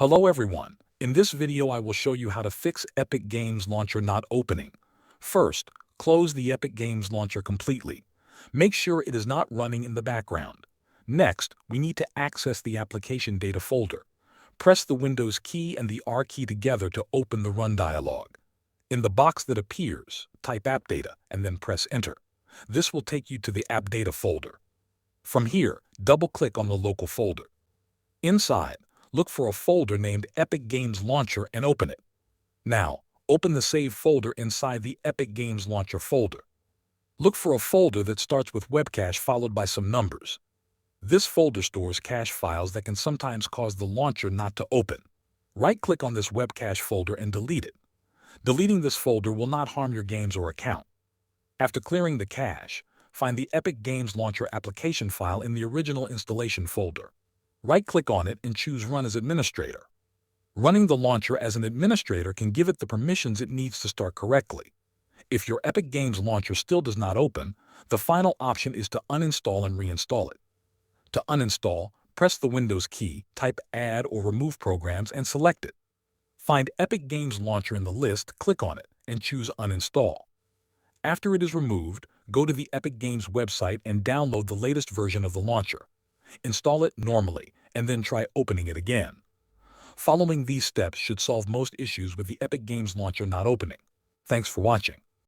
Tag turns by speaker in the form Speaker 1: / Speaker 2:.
Speaker 1: Hello everyone. In this video I will show you how to fix Epic Games Launcher not opening. First, close the Epic Games Launcher completely. Make sure it is not running in the background. Next, we need to access the application data folder. Press the Windows key and the R key together to open the Run dialog. In the box that appears, type App Data and then press Enter. This will take you to the App Data folder. From here, double-click on the local folder. Inside, look for a folder named Epic Games Launcher and open it. Now, open the Save folder inside the Epic Games Launcher folder. Look for a folder that starts with webcache followed by some numbers. This folder stores cache files that can sometimes cause the launcher not to open. Right-click on this webcache folder and delete it. Deleting this folder will not harm your games or account. After clearing the cache, find the Epic Games Launcher application file in the original installation folder. Right-click on it and choose Run as Administrator. Running the launcher as an administrator can give it the permissions it needs to start correctly. If your Epic Games Launcher still does not open, the final option is to uninstall and reinstall it. To uninstall, press the Windows key, type Add or Remove Programs and select it. Find Epic Games Launcher in the list, click on it, and choose Uninstall. After it is removed, go to the Epic Games website and download the latest version of the launcher. Install it normally, and then try opening it again. Following these steps should solve most issues with the Epic Games Launcher not opening. Thanks for watching.